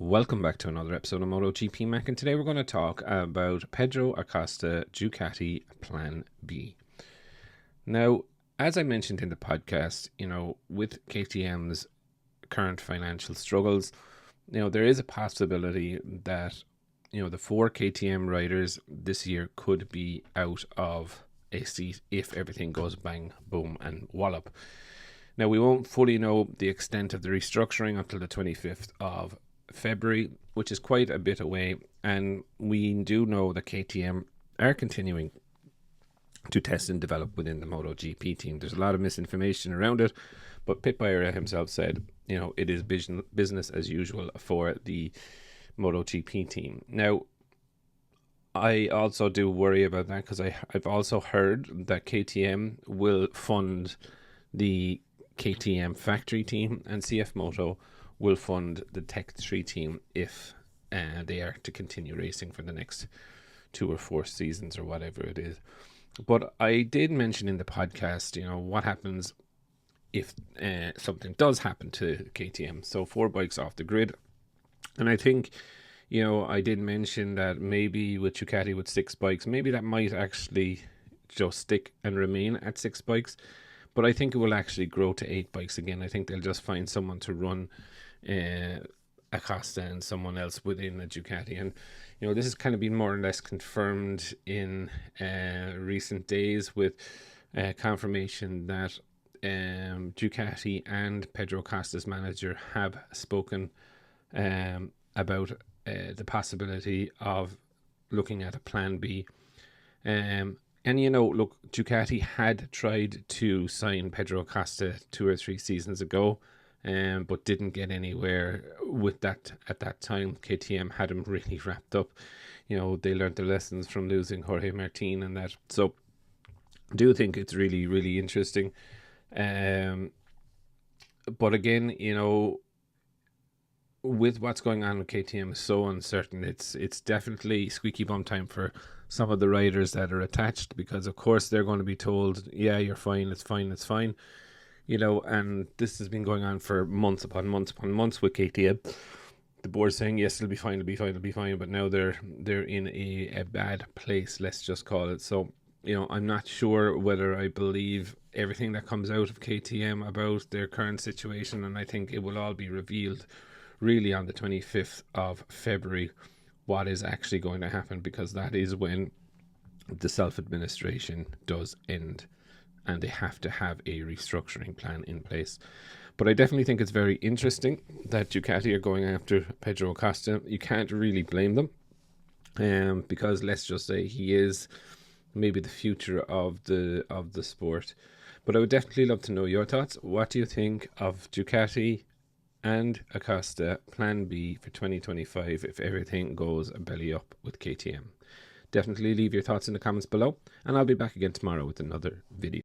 Welcome back to another episode of Motogp Mac, and today we're going to talk about Pedro Acosta Ducati Plan B. Now, as I mentioned in the podcast, with KTM's current financial struggles, there is a possibility that, the four KTM riders this year could be out of a seat if everything goes bang, boom, and wallop. Now, we won't fully know the extent of the restructuring until the 25th of February, which is quite a bit away, and we do know that KTM are continuing to test and develop within the MotoGP team. There's a lot of misinformation around it, but Pit Buyer himself said, it is business as usual for the MotoGP team. Now, I also do worry about that because I've also heard that KTM will fund the KTM factory team and CF Moto will fund the Tech 3 team if they are to continue racing for the next 2 or 4 seasons or whatever it is. But I did mention in the podcast, what happens if something does happen to KTM. So 4 bikes off the grid. And I think, I did mention that maybe with Ducati with 6 bikes, maybe that might actually just stick and remain at 6 bikes. But I think it will actually grow to 8 bikes again. I think they'll just find someone to run Acosta and someone else within the Ducati. And, this has kind of been more or less confirmed in recent days with confirmation that Ducati and Pedro Acosta's manager have spoken about the possibility of looking at a plan B. And, look, Ducati had tried to sign Pedro Acosta 2 or 3 seasons ago, but didn't get anywhere with that at that time. KTM had him really wrapped up. They learned their lessons from losing Jorge Martin and that. So I do think it's really, really interesting. But again, with what's going on with KTM is so uncertain. It's definitely squeaky bum time for some of the riders that are attached, because of course they're going to be told, yeah, you're fine, it's fine. And this has been going on for months upon months with KTM. The board's saying, yes, it'll be fine, but now they're in a bad place, let's just call it. So, I'm not sure whether I believe everything that comes out of KTM about their current situation, and I think it will all be revealed really on the 25th of February what is actually going to happen, because that is when the self-administration does end and they have to have a restructuring plan in place. But I definitely think it's very interesting that Ducati are going after Pedro Acosta. You can't really blame them, because let's just say he is maybe the future of the sport. But I would definitely love to know your thoughts. What do you think of Ducati and Acosta Plan B for 2025 if everything goes belly up with KTM? Definitely leave your thoughts in the comments below, and I'll be back again tomorrow with another video.